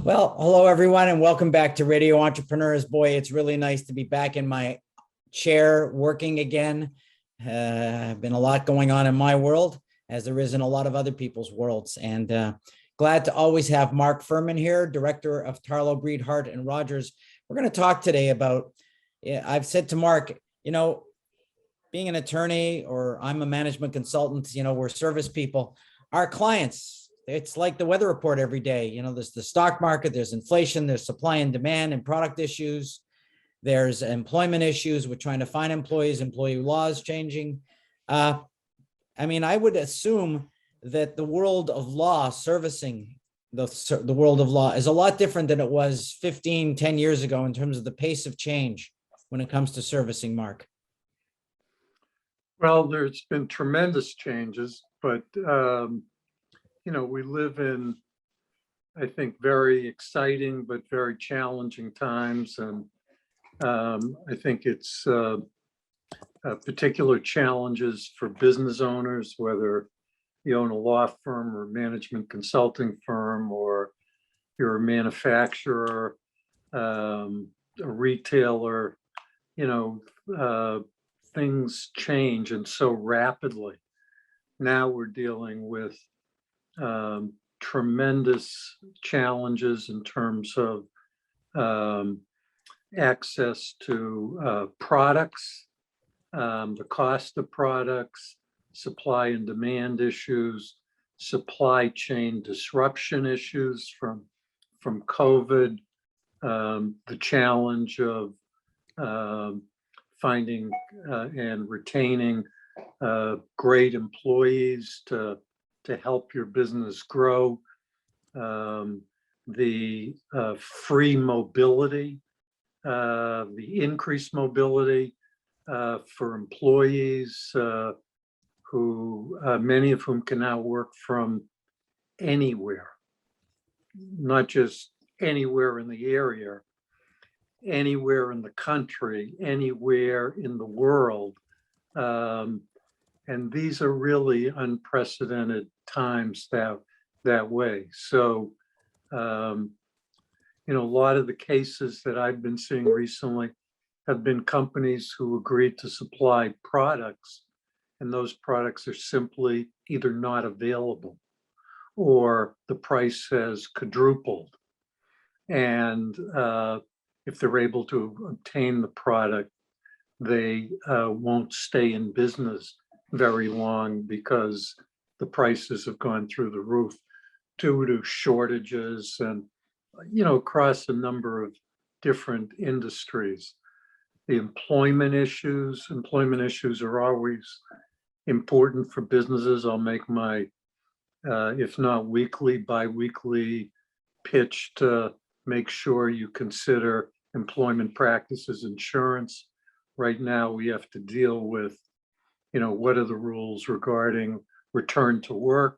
Well, hello everyone, and welcome back to Radio Entrepreneurs. Boy, it's really nice to be back in my chair working again. Been a lot going on in my world, as there is in a lot of other people's worlds. And glad to always have Mark Furman here, director of Tarlow, Hart, and Rodgers. We're going to talk today about, I've said to Mark, being an attorney, or I'm a management consultant, we're service people. Our clients, it's like the weather report every day. There's the stock market, there's inflation, there's supply and demand and product issues. There's employment issues. We're trying to find employees, employee laws changing. I would assume that the world of law, servicing the world of law, is a lot different than it was 10 years ago in terms of the pace of change when it comes to servicing, Mark. Well, there's been tremendous changes, but, we live in, I think, very exciting but very challenging times. And I think it's particular challenges for business owners, whether you own a law firm or management consulting firm, or you're a manufacturer, a retailer. Things change and so rapidly. Now we're dealing with tremendous challenges in terms of access to products, the cost of products, supply and demand issues, supply chain disruption issues from COVID, the challenge of finding and retaining great employees to help your business grow, the free mobility, the increased mobility for employees who many of whom can now work from anywhere, not just anywhere in the area, anywhere in the country, anywhere in the world. And these are really unprecedented times that way. So, a lot of the cases that I've been seeing recently have been companies who agreed to supply products, and those products are simply either not available or the price has quadrupled. And if they're able to obtain the product, they won't stay in business very long because the prices have gone through the roof due to shortages and, across a number of different industries. The employment issues are always important for businesses. I'll make my, if not weekly, bi-weekly pitch to make sure you consider employment practices insurance. Right now, we have to deal with, what are the rules regarding return to work?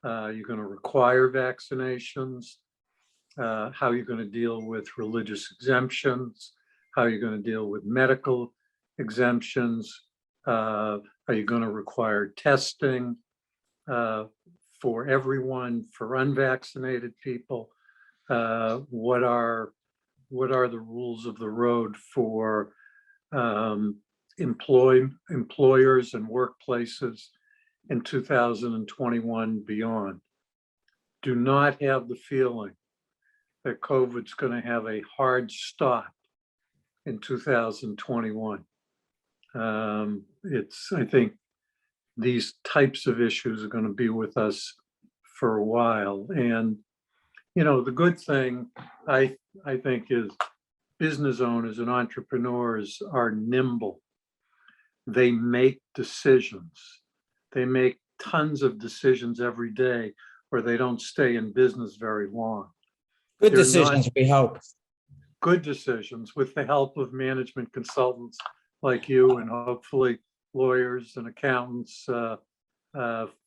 You're going to require vaccinations. How you're going to deal with religious exemptions? How you're going to deal with medical exemptions? Are you going to require testing for everyone, for unvaccinated people? What are the rules of the road for employers and workplaces in 2021 beyond? Do not have the feeling that COVID's going to have a hard stop in 2021. I think these types of issues are going to be with us for a while. And, the good thing I think is business owners and entrepreneurs are nimble. They make decisions. They make tons of decisions every day, or they don't stay in business very long. Good decisions, we hope. Good decisions with the help of management consultants like you, and hopefully lawyers and accountants,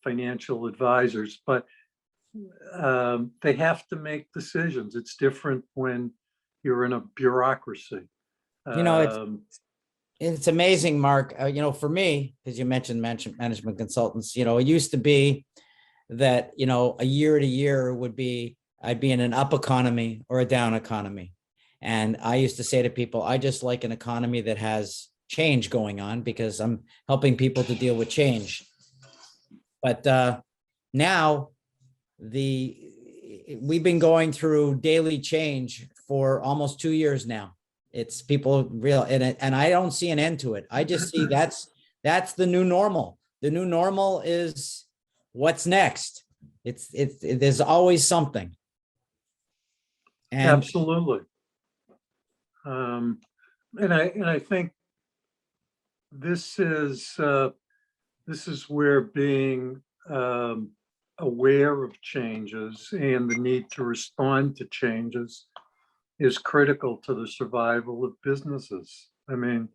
financial advisors. But they have to make decisions. It's different when you're in a bureaucracy. It's amazing, Mark. For me, because you mentioned management consultants, it used to be that, a year to year would be I'd be in an up economy or a down economy. And I used to say to people, I just like an economy that has change going on because I'm helping people to deal with change. But now we've been going through daily change for almost 2 years now. It's people real, and I don't see an end to it. I just see that's the new normal. The new normal is what's next. There's always something. And Absolutely. And I think this is where being aware of changes and the need to respond to changes is critical to the survival of businesses. I mean,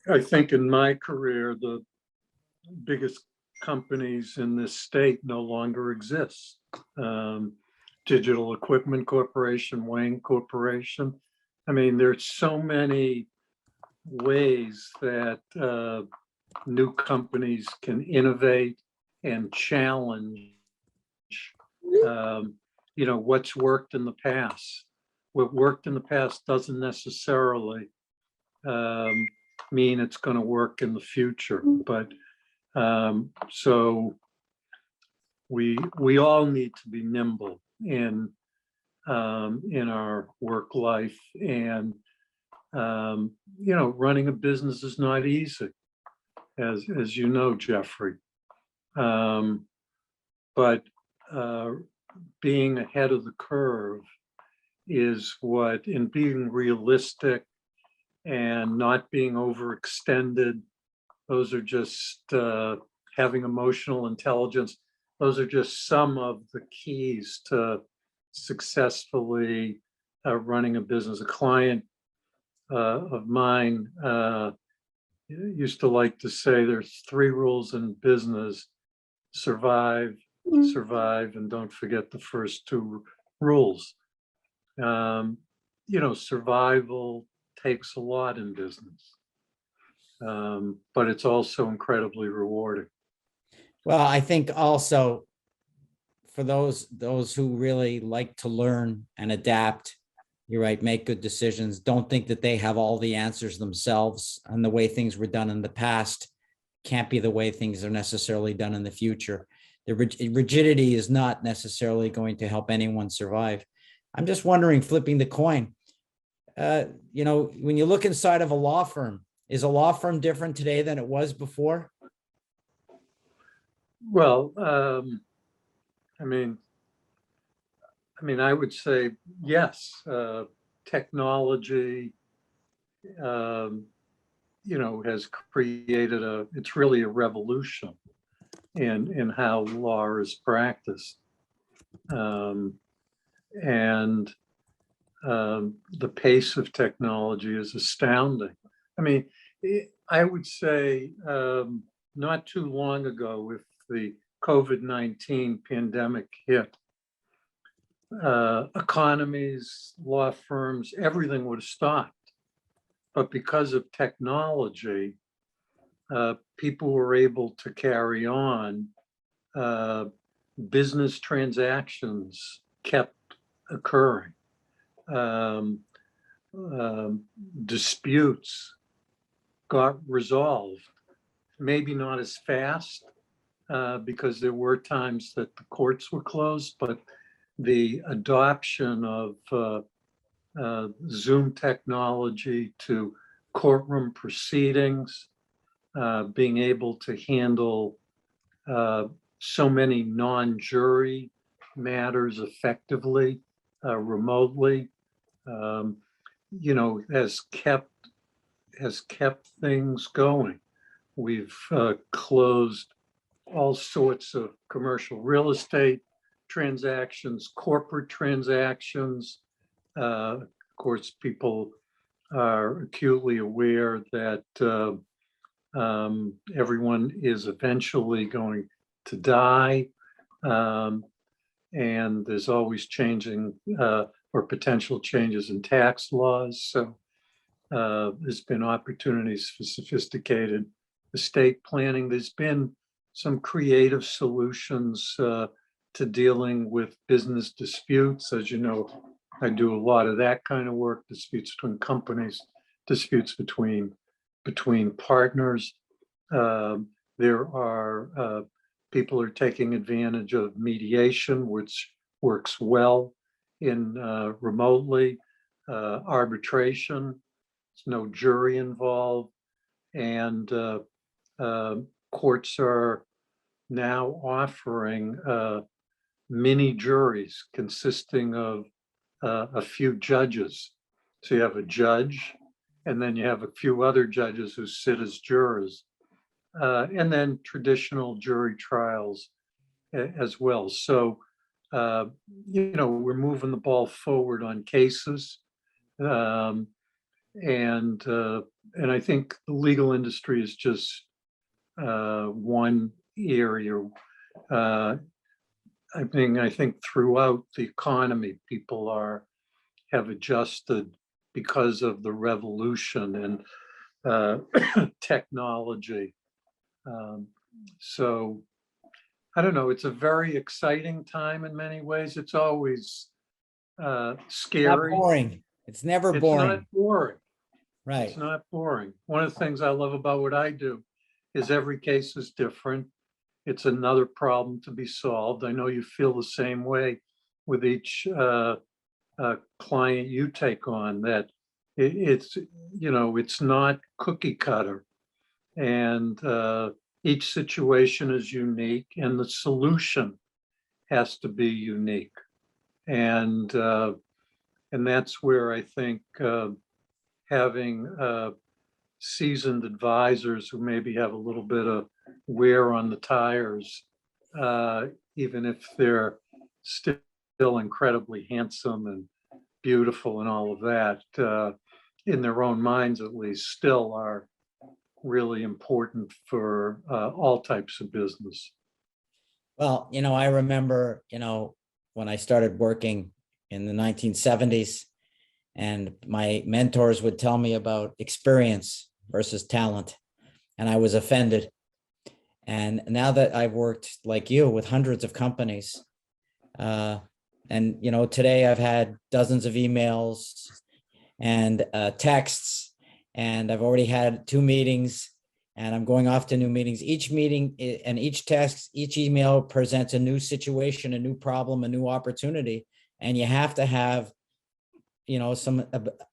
I think in my career, the biggest companies in this state no longer exist. Digital Equipment Corporation, Wayne Corporation. I mean, there's so many ways that new companies can innovate and challenge, what's worked in the past. What worked in the past doesn't necessarily mean it's going to work in the future. But so we all need to be nimble in our work life, and running a business is not easy, as you know, Jeffrey. But being ahead of the curve is what, in being realistic and not being overextended, those are just having emotional intelligence. Those are just some of the keys to successfully running a business. A client of mine used to like to say there's 3 rules in business: survive, survive, and don't forget the first 2 rules. Survival takes a lot in business, but it's also incredibly rewarding. well, I think also for those who really like to learn and adapt, you're right, make good decisions. Don't think that they have all the answers themselves, and the way things were done in the past can't be the way things are necessarily done in the future. The rigidity is not necessarily going to help anyone survive. I'm just wondering, flipping the coin, when you look inside of a law firm, is a law firm different today than it was before? Well, I would say yes. Technology, has created it's really a revolution in how law is practiced. And the pace of technology is astounding. I mean, I would say not too long ago, if the COVID-19 pandemic hit, economies, law firms, everything would have stopped. But because of technology, people were able to carry on. Business transactions kept occurring. Disputes got resolved, maybe not as fast, because there were times that the courts were closed, but the adoption of Zoom technology to courtroom proceedings, being able to handle so many non-jury matters effectively, remotely, has kept things going. We've closed all sorts of commercial real estate transactions, corporate transactions. Of course, people are acutely aware that everyone is eventually going to die, and there's always changing or potential changes in tax laws. So there's been opportunities for sophisticated estate planning. There's been some creative solutions to dealing with business disputes. As you know, I do a lot of that kind of work, disputes between companies, disputes between partners. There are people are taking advantage of mediation, which works well in remotely. Arbitration, there's no jury involved, and courts are now offering mini juries consisting of a few judges. So you have a judge, and then you have a few other judges who sit as jurors, and then traditional jury trials as well. So, we're moving the ball forward on cases. And I think the legal industry is just one area. I think throughout the economy, people have adjusted because of the revolution and technology. So I don't know, it's a very exciting time in many ways. It's always Not scary. boring. It's never It's boring. not boring. Right. It's not boring. One of the things I love about what I do is every case is different. It's another problem to be solved. I know you feel the same way with each client you take on, that it's not cookie cutter, and each situation is unique, and the solution has to be unique. And that's where I think having seasoned advisors who maybe have a little bit of wear on the tires, even if they're still incredibly handsome and beautiful and all of that, in their own minds at least, still are really important for all types of business. Well, I remember, when I started working in the 1970s, and my mentors would tell me about experience versus talent, and I was offended. And now that I've worked like you with hundreds of companies, and today I've had dozens of emails and texts, and I've already had 2 meetings, and I'm going off to new meetings. Each meeting and each text, each email presents a new situation, a new problem, a new opportunity. And you have to have, some,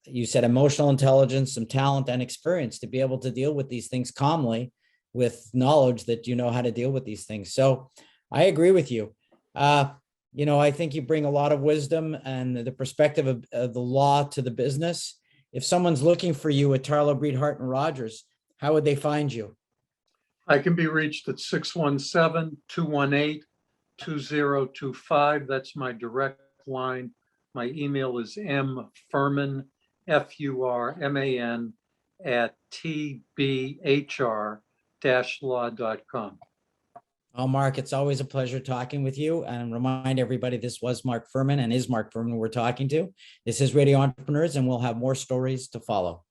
you said emotional intelligence, some talent and experience to be able to deal with these things calmly, with knowledge that you know how to deal with these things. So I agree with you. I think you bring a lot of wisdom and the perspective of the law to the business. If someone's looking for you at Tarlow, Breed, Hart, and Rodgers, how would they find you? I can be reached at 617-218-2025. That's my direct line. My email is mfurman, Furman, at TBHR-law.com. Oh, Mark, it's always a pleasure talking with you. And remind everybody, this was Mark Furman and is Mark Furman we're talking to. This is Radio Entrepreneurs, and we'll have more stories to follow.